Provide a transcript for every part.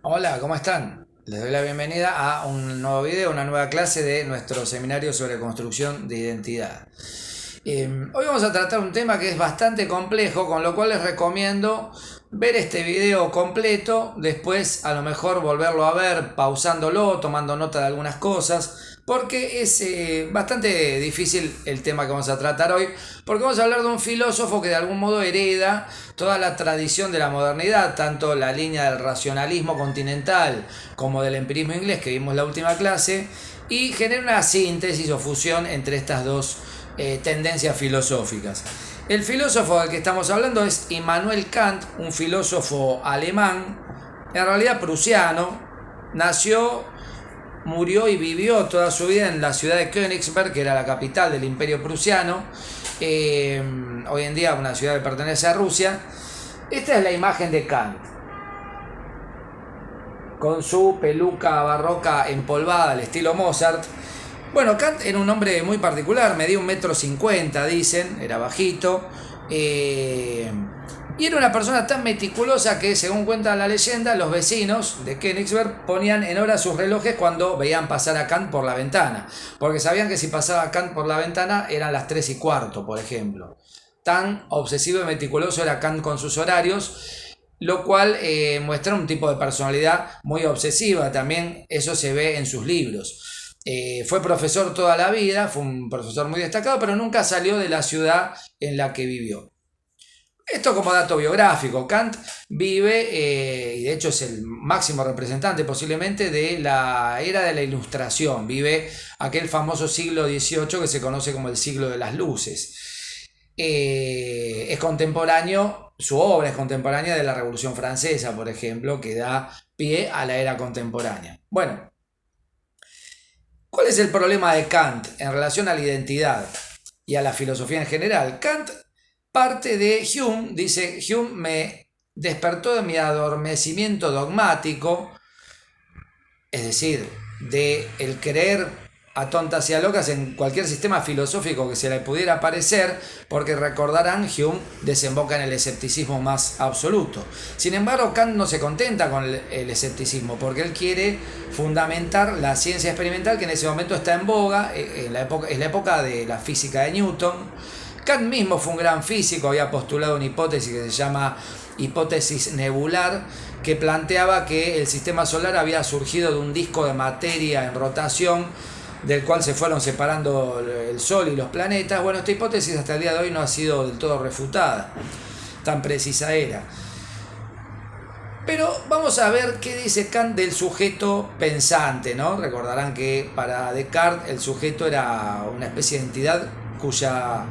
Hola, ¿cómo están? Les doy la bienvenida a un nuevo video, una nueva clase de nuestro seminario sobre construcción de identidad. Hoy vamos a tratar un tema que es bastante complejo, con lo cual les recomiendo ver este video completo, después a lo mejor volverlo a ver pausándolo, tomando nota de algunas cosas, porque es bastante difícil el tema que vamos a tratar hoy, porque vamos a hablar de un filósofo que de algún modo hereda toda la tradición de la modernidad, tanto la línea del racionalismo continental como del empirismo inglés que vimos en la última clase, y genera una síntesis o fusión entre estas dos tendencias filosóficas. El filósofo del que estamos hablando es Immanuel Kant, un filósofo alemán, en realidad prusiano. Nació, murió y vivió toda su vida en la ciudad de Königsberg, que era la capital del Imperio Prusiano. Hoy en día una ciudad que pertenece a Rusia. Esta es la imagen de Kant, con su peluca barroca empolvada al estilo Mozart. Bueno, Kant era un hombre muy particular, medía 1,50 m, dicen, era bajito, y era una persona tan meticulosa que, según cuenta la leyenda, los vecinos de Königsberg ponían en hora sus relojes cuando veían pasar a Kant por la ventana, porque sabían que si pasaba Kant por la ventana eran las 3:15, por ejemplo. Tan obsesivo y meticuloso era Kant con sus horarios, lo cual muestra un tipo de personalidad muy obsesiva. También eso se ve en sus libros. Fue profesor toda la vida, fue un profesor muy destacado, pero nunca salió de la ciudad en la que vivió. Esto como dato biográfico. Kant vive, y de hecho es el máximo representante posiblemente de la era de la Ilustración. Vive aquel famoso siglo XVIII que se conoce como el siglo de las luces. Es contemporáneo, su obra es contemporánea de la Revolución Francesa, por ejemplo, que da pie a la era contemporánea. Bueno, ¿cuál es el problema de Kant en relación a la identidad y a la filosofía en general? Kant parte de Hume, dice: Hume me despertó de mi adormecimiento dogmático, es decir, de el creer a tontas y a locas en cualquier sistema filosófico que se le pudiera parecer, porque recordarán, Hume desemboca en el escepticismo más absoluto. Sin embargo, Kant no se contenta con el escepticismo, porque él quiere fundamentar la ciencia experimental, que en ese momento está en boga. Es la época de la física de Newton. Kant mismo fue un gran físico, había postulado una hipótesis que se llama hipótesis nebular, que planteaba que el sistema solar había surgido de un disco de materia en rotación, del cual se fueron separando el Sol y los planetas. Bueno, esta hipótesis hasta el día de hoy no ha sido del todo refutada, tan precisa era. Pero vamos a ver qué dice Kant del sujeto pensante, ¿no? Recordarán que para Descartes el sujeto era una especie de entidad cuya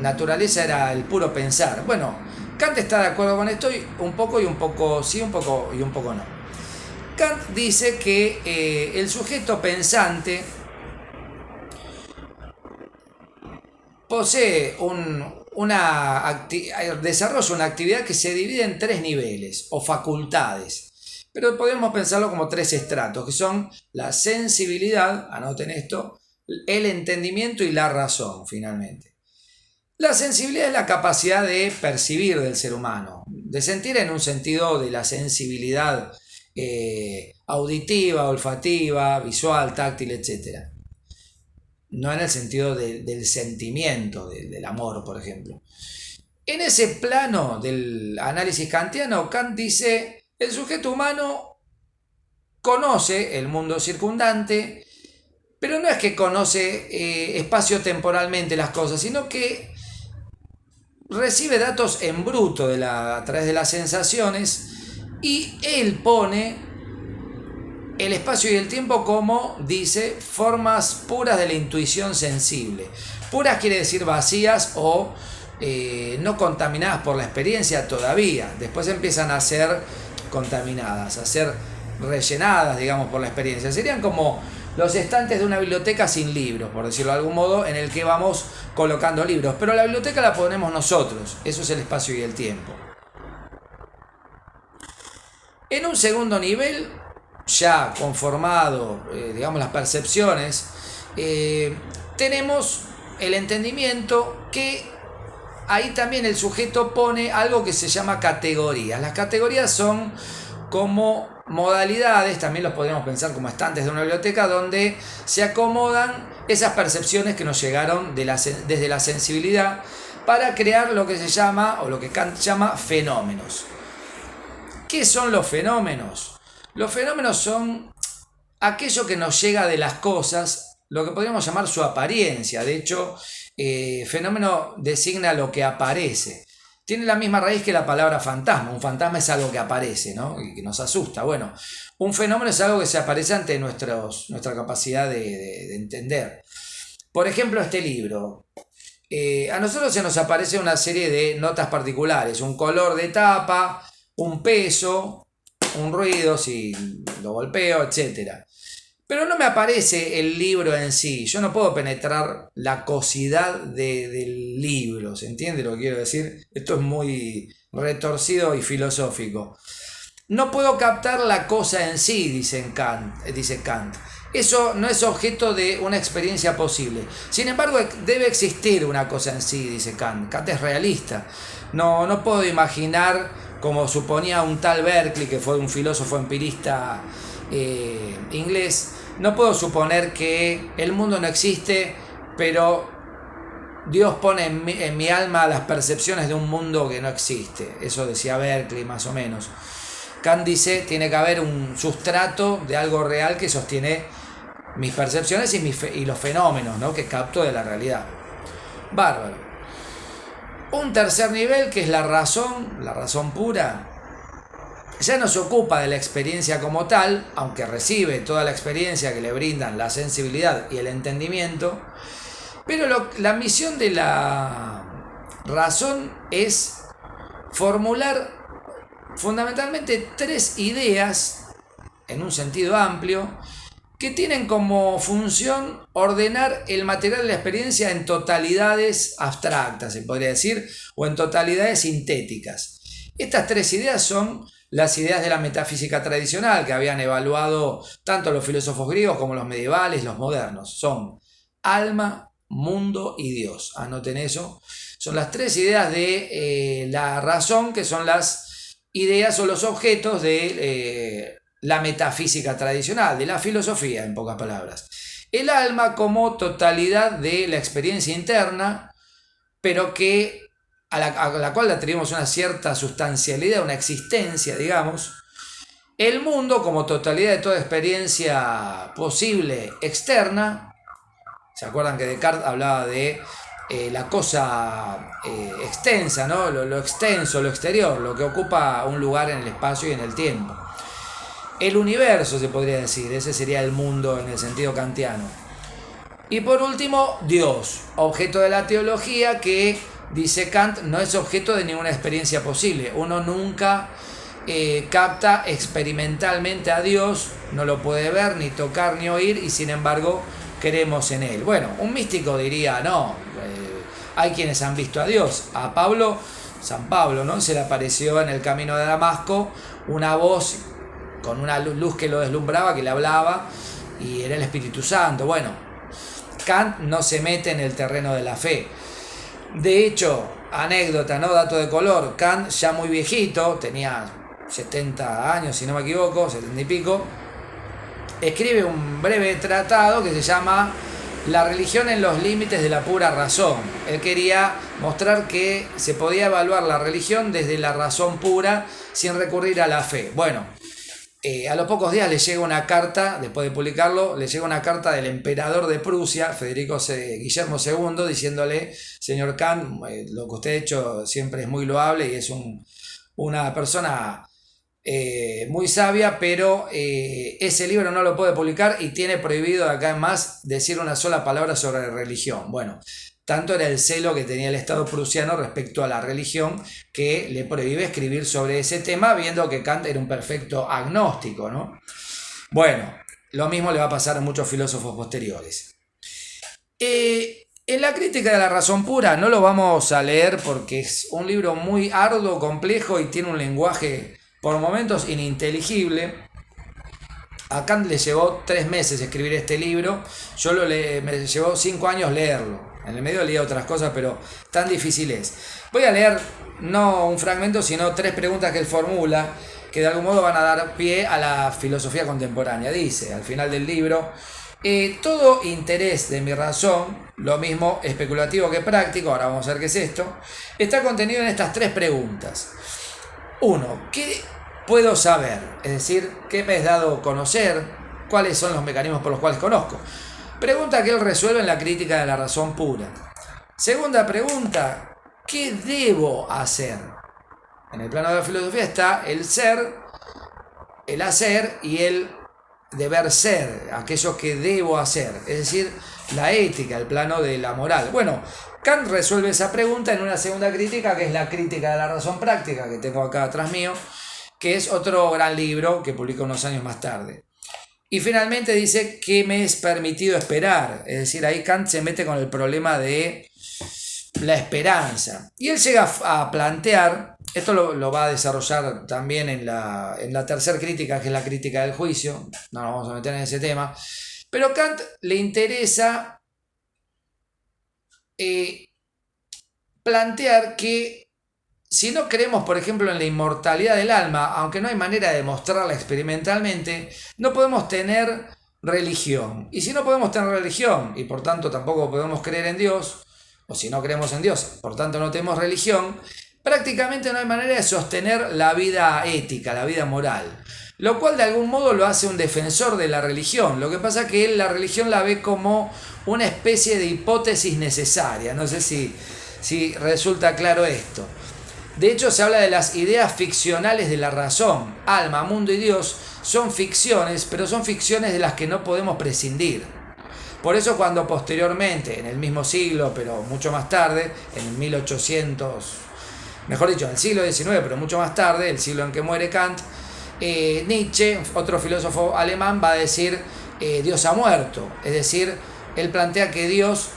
naturaleza era el puro pensar. Bueno, Kant está de acuerdo con esto, un poco sí, un poco y un poco no. Kant dice que el sujeto pensante posee desarrolla una actividad que se divide en 3 niveles o facultades, pero podemos pensarlo como 3 estratos, que son la sensibilidad, anoten esto, el entendimiento y la razón, finalmente. La sensibilidad es la capacidad de percibir del ser humano, de sentir en un sentido de la sensibilidad auditiva, olfativa, visual, táctil, etc. No en el sentido del sentimiento, del amor, por ejemplo. En ese plano del análisis kantiano, Kant dice: el sujeto humano conoce el mundo circundante, pero no es que conoce espacio-temporalmente las cosas, sino que recibe datos en bruto a través de las sensaciones, y él pone el espacio y el tiempo como, dice, formas puras de la intuición sensible. Puras quiere decir vacías o no contaminadas por la experiencia todavía. Después empiezan a ser contaminadas, a ser rellenadas, digamos, por la experiencia. Serían como los estantes de una biblioteca sin libros, por decirlo de algún modo, en el que vamos colocando libros. Pero la biblioteca la ponemos nosotros. Eso es el espacio y el tiempo. En un segundo nivel, ya conformado, digamos, las percepciones, tenemos el entendimiento, que ahí también el sujeto pone algo que se llama categorías. Las categorías son como modalidades, también los podríamos pensar como estantes de una biblioteca, donde se acomodan esas percepciones que nos llegaron desde la sensibilidad para crear lo que se llama, o lo que Kant llama, fenómenos. ¿Qué son los fenómenos? Los fenómenos son aquello que nos llega de las cosas, lo que podríamos llamar su apariencia. De hecho, fenómeno designa lo que aparece. Tiene la misma raíz que la palabra fantasma. Un fantasma es algo que aparece, ¿no? Y que nos asusta. Bueno, un fenómeno es algo que se aparece ante nuestra capacidad de entender. Por ejemplo, este libro. A nosotros se nos aparece una serie de notas particulares. Un color de tapa, un peso, un ruido si lo golpeo, etc. Pero no me aparece el libro en sí. Yo no puedo penetrar la aquosidad del libro. ¿Se entiende lo que quiero decir? Esto es muy retorcido y filosófico. No puedo captar la cosa en sí, dice Kant. Eso no es objeto de una experiencia posible. Sin embargo, debe existir una cosa en sí, dice Kant. Kant es realista. No puedo imaginar, como suponía un tal Berkeley, que fue un filósofo empirista inglés, no puedo suponer que el mundo no existe, pero Dios pone en mi alma las percepciones de un mundo que no existe. Eso decía Berkeley, más o menos. Kant dice, tiene que haber un sustrato de algo real que sostiene mis percepciones y los fenómenos, ¿no?, que capto de la realidad. Bárbaro. Un tercer nivel, que es la razón pura, ya no se ocupa de la experiencia como tal, aunque recibe toda la experiencia que le brindan la sensibilidad y el entendimiento, pero la misión de la razón es formular fundamentalmente tres ideas, en un sentido amplio, que tienen como función ordenar el material de la experiencia en totalidades abstractas, se podría decir, o en totalidades sintéticas. Estas tres ideas son las ideas de la metafísica tradicional que habían evaluado tanto los filósofos griegos como los medievales, los modernos. Son alma, mundo y Dios. Anoten eso. Son las tres ideas de la razón, que son las ideas o los objetos de la metafísica tradicional, de la filosofía, en pocas palabras. El alma como totalidad de la experiencia interna, pero que a la cual le atribuimos una cierta sustancialidad, una existencia, digamos. El mundo como totalidad de toda experiencia posible externa. ¿Se acuerdan que Descartes hablaba de la cosa extensa, ¿no? Lo extenso, lo exterior, lo que ocupa un lugar en el espacio y en el tiempo? El universo, se podría decir, ese sería el mundo en el sentido kantiano. Y por último, Dios, objeto de la teología que, dice Kant, no es objeto de ninguna experiencia posible. Uno nunca capta experimentalmente a Dios, no lo puede ver, ni tocar, ni oír, y sin embargo creemos en él. Bueno, un místico diría, no, hay quienes han visto a Dios. A San Pablo, ¿no?, se le apareció en el camino de Damasco una voz con una luz que lo deslumbraba, que le hablaba, y era el Espíritu Santo. Bueno, Kant no se mete en el terreno de la fe. De hecho, anécdota, ¿no?, dato de color, Kant, ya muy viejito, tenía 70 años, si no me equivoco, 70 y pico, escribe un breve tratado que se llama La religión en los límites de la pura razón. Él quería mostrar que se podía evaluar la religión desde la razón pura sin recurrir a la fe. Bueno, a los pocos días le llega una carta, después de publicarlo, le llega una carta del emperador de Prusia, Guillermo II, diciéndole: señor Kant, lo que usted ha hecho siempre es muy loable y es una persona muy sabia, pero ese libro no lo puede publicar y tiene prohibido de acá en más decir una sola palabra sobre religión. Bueno, tanto era el celo que tenía el Estado prusiano respecto a la religión que le prohíbe escribir sobre ese tema, viendo que Kant era un perfecto agnóstico, ¿no? Bueno, lo mismo le va a pasar a muchos filósofos posteriores. En la crítica de la razón pura no lo vamos a leer porque es un libro muy arduo, complejo y tiene un lenguaje por momentos ininteligible. A Kant le llevó 3 meses escribir este libro. Me llevó 5 años leerlo. En el medio leía otras cosas, pero tan difícil es. Voy a leer no un fragmento, sino 3 preguntas que él formula. que de algún modo van a dar pie a la filosofía contemporánea. Dice al final del libro: todo interés de mi razón, lo mismo especulativo que práctico, ahora vamos a ver qué es esto, está contenido en estas tres preguntas. 1. ¿Qué puedo saber? Es decir, ¿qué me es dado conocer? ¿Cuáles son los mecanismos por los cuales conozco? Pregunta que él resuelve en la crítica de la razón pura. Segunda pregunta: ¿qué debo hacer? En el plano de la filosofía está el ser, el hacer y el deber ser, aquello que debo hacer, es decir, la ética, el plano de la moral. Bueno, Kant resuelve esa pregunta en una segunda crítica, que es la crítica de la razón práctica, que tengo acá atrás mío, que es otro gran libro que publica unos años más tarde. Y finalmente dice: ¿qué me es permitido esperar? Es decir, ahí Kant se mete con el problema de la esperanza. Y él llega a plantear, esto lo va a desarrollar también en la tercera crítica, que es la crítica del juicio, no nos vamos a meter en ese tema, pero Kant le interesa plantear que si no creemos, por ejemplo, en la inmortalidad del alma, aunque no hay manera de demostrarla experimentalmente, no podemos tener religión. Y si no podemos tener religión, y por tanto tampoco podemos creer en Dios, o si no creemos en Dios, por tanto no tenemos religión, prácticamente no hay manera de sostener la vida ética, la vida moral. Lo cual de algún modo lo hace un defensor de la religión. Lo que pasa es que él la religión la ve como una especie de hipótesis necesaria. No sé si resulta claro esto. De hecho, se habla de las ideas ficcionales de la razón. Alma, mundo y Dios son ficciones, pero son ficciones de las que no podemos prescindir. Por eso cuando posteriormente, en el mismo siglo, pero mucho más tarde, en el 1800, mejor dicho, en el siglo XIX, pero mucho más tarde, el siglo en que muere Kant, Nietzsche, otro filósofo alemán, va a decir: Dios ha muerto. Es decir, él plantea que Dios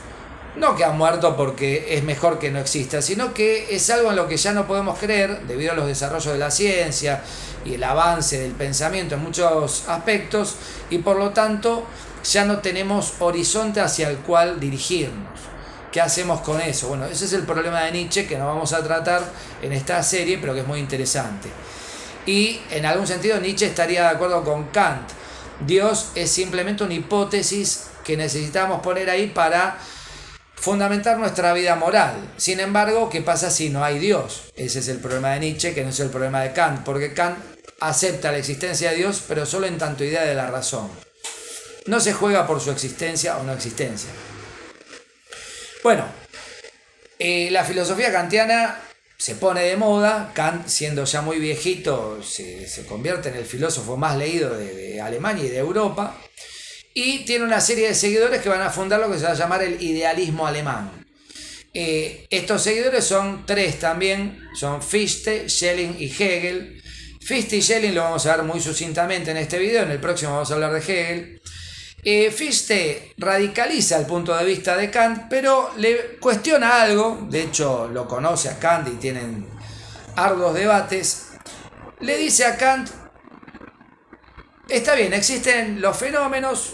no que ha muerto porque es mejor que no exista, sino que es algo en lo que ya no podemos creer debido a los desarrollos de la ciencia y el avance del pensamiento en muchos aspectos, y por lo tanto ya no tenemos horizonte hacia el cual dirigirnos. ¿Qué hacemos con eso? Bueno, ese es el problema de Nietzsche, que no vamos a tratar en esta serie, pero que es muy interesante. Y en algún sentido Nietzsche estaría de acuerdo con Kant. Dios es simplemente una hipótesis que necesitamos poner ahí para fundamentar nuestra vida moral. Sin embargo, ¿qué pasa si no hay Dios? Ese es el problema de Nietzsche, que no es el problema de Kant, porque Kant acepta la existencia de Dios, pero solo en tanto idea de la razón. No se juega por su existencia o no existencia. Bueno, la filosofía kantiana se pone de moda. Kant, siendo ya muy viejito, se convierte en el filósofo más leído de Alemania y de Europa, y tiene una serie de seguidores que van a fundar lo que se va a llamar el idealismo alemán. Estos seguidores son tres también, son Fichte, Schelling y Hegel. Fichte y Schelling lo vamos a ver muy sucintamente en este video, en el próximo vamos a hablar de Hegel. Fichte radicaliza el punto de vista de Kant, pero le cuestiona algo, de hecho lo conoce a Kant y tienen arduos debates. Le dice a Kant: está bien, existen los fenómenos,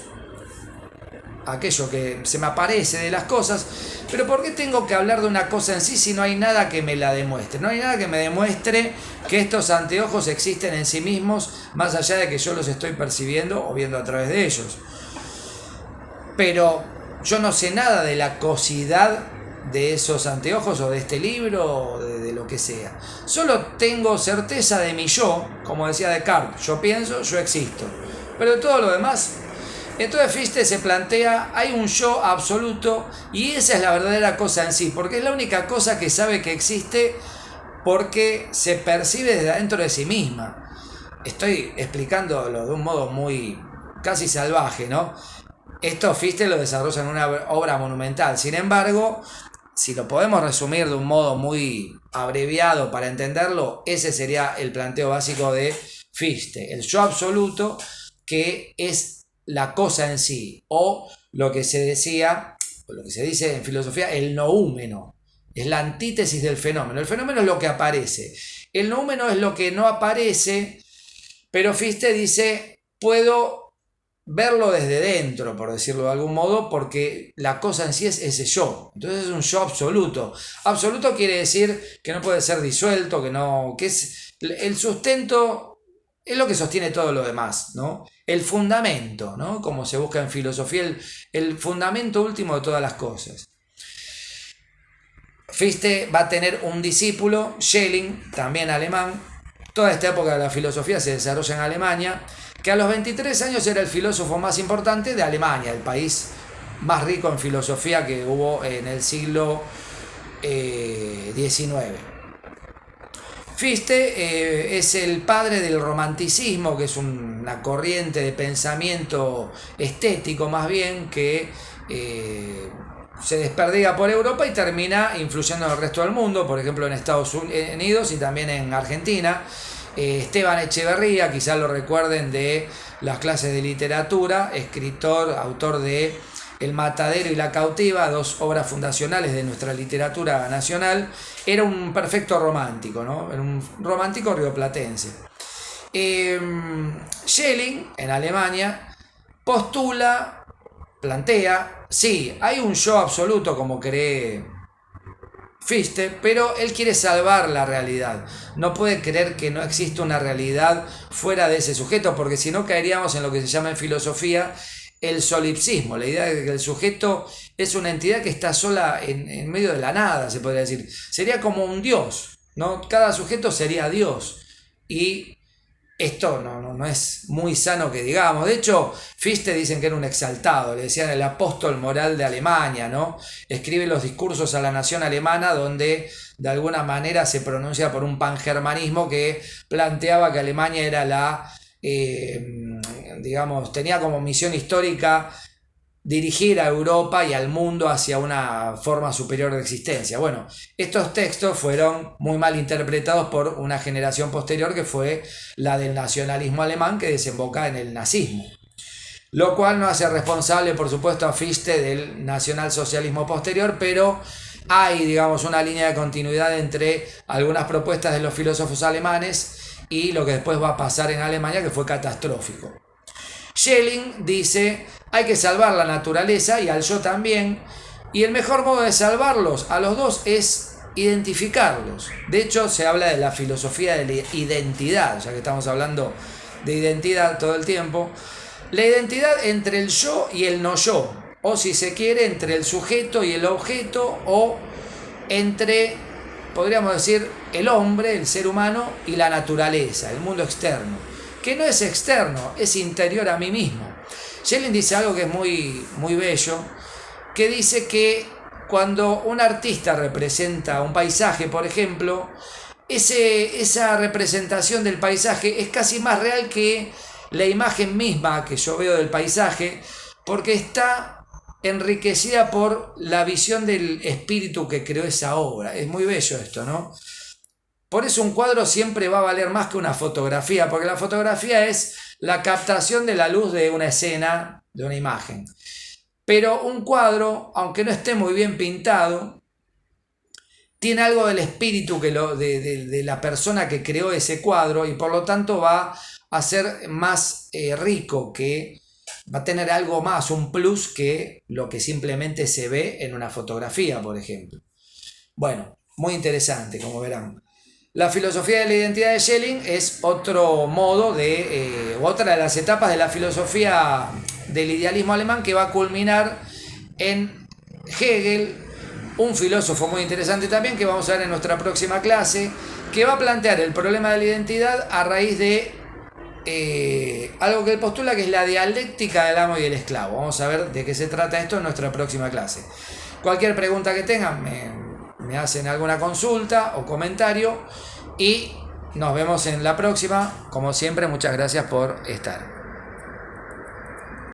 aquello que se me aparece de las cosas, pero ¿por qué tengo que hablar de una cosa en sí si no hay nada que me la demuestre? No hay nada que me demuestre que estos anteojos existen en sí mismos, más allá de que yo los estoy percibiendo o viendo a través de ellos. Pero yo no sé nada de la cosidad de esos anteojos o de este libro o de lo que sea. Solo tengo certeza de mi yo, como decía Descartes: yo pienso, yo existo. Pero de todo lo demás, entonces Fichte se plantea: hay un yo absoluto y esa es la verdadera cosa en sí, porque es la única cosa que sabe que existe porque se percibe desde adentro de sí misma. Estoy explicándolo de un modo muy casi salvaje, ¿no? Esto Fichte lo desarrolla en una obra monumental. Sin embargo, si lo podemos resumir de un modo muy abreviado para entenderlo, ese sería el planteo básico de Fichte: el yo absoluto, que es la cosa en sí, o lo que se decía, o lo que se dice en filosofía, el noúmeno. Es la antítesis del fenómeno. El fenómeno es lo que aparece. El noúmeno es lo que no aparece, pero Fichte dice: puedo verlo desde dentro, por decirlo de algún modo, porque la cosa en sí es ese yo. Entonces es un yo absoluto. Absoluto quiere decir que no puede ser disuelto, que es el sustento es lo que sostiene todo lo demás, ¿no? El fundamento, ¿no? Como se busca en filosofía, el fundamento último de todas las cosas. Fichte va a tener un discípulo, Schelling, también alemán. Toda esta época de la filosofía se desarrolla en Alemania, que a los 23 años era el filósofo más importante de Alemania, el país más rico en filosofía que hubo en el siglo XIX. Fichte es el padre del romanticismo, que es una corriente de pensamiento estético más bien que se desperdiga por Europa y termina influyendo en el resto del mundo, por ejemplo en Estados Unidos y también en Argentina. Esteban Echeverría, quizás lo recuerden de las clases de literatura, escritor, autor de El Matadero y la Cautiva, dos obras fundacionales de nuestra literatura nacional. Era un perfecto romántico, ¿no? Era un romántico rioplatense. Schelling, en Alemania, plantea, sí, hay un yo absoluto como cree Fichte, pero él quiere salvar la realidad. No puede creer que no existe una realidad fuera de ese sujeto, porque si no caeríamos en lo que se llama en filosofía el solipsismo, la idea de que el sujeto es una entidad que está sola en medio de la nada, se podría decir. Sería como un dios, ¿no? Cada sujeto sería Dios. Y esto no es muy sano que digamos. De hecho, Fichte dicen que era un exaltado, le decían el apóstol moral de Alemania, ¿no? Escribe los discursos a la nación alemana donde de alguna manera se pronuncia por un pangermanismo que planteaba que Alemania era tenía como misión histórica dirigir a Europa y al mundo hacia una forma superior de existencia. Bueno, estos textos fueron muy mal interpretados por una generación posterior que fue la del nacionalismo alemán, que desemboca en el nazismo. Lo cual no hace responsable, por supuesto, a Fichte del nacionalsocialismo posterior, pero hay, digamos, una línea de continuidad entre algunas propuestas de los filósofos alemanes y lo que después va a pasar en Alemania, que fue catastrófico. Schelling dice, hay que salvar la naturaleza y al yo también, y el mejor modo de salvarlos a los dos es identificarlos. De hecho, se habla de la filosofía de la identidad, ya que estamos hablando de identidad todo el tiempo. La identidad entre el yo y el no yo, o si se quiere, entre el sujeto y el objeto, o entre, podríamos decir, el hombre, el ser humano, y la naturaleza, el mundo externo, que no es externo, es interior a mí mismo. Schelling dice algo que es muy, muy bello, que dice que cuando un artista representa un paisaje, por ejemplo, esa representación del paisaje es casi más real que la imagen misma que yo veo del paisaje, porque está enriquecida por la visión del espíritu que creó esa obra. Es muy bello esto, ¿no? Por eso un cuadro siempre va a valer más que una fotografía, porque la fotografía es la captación de la luz de una escena, de una imagen. Pero un cuadro, aunque no esté muy bien pintado, tiene algo del espíritu de la persona que creó ese cuadro y por lo tanto va a ser más rico, que va a tener algo más, un plus que lo que simplemente se ve en una fotografía, por ejemplo. Bueno, muy interesante, como verán. La filosofía de la identidad de Schelling es otro modo otra de las etapas de la filosofía del idealismo alemán que va a culminar en Hegel, un filósofo muy interesante también que vamos a ver en nuestra próxima clase, que va a plantear el problema de la identidad a raíz de algo que él postula, que es la dialéctica del amo y el esclavo. Vamos a ver de qué se trata esto en nuestra próxima clase. Cualquier pregunta que tengan, me hacen alguna consulta o comentario y nos vemos en la próxima. Como siempre, muchas gracias por estar.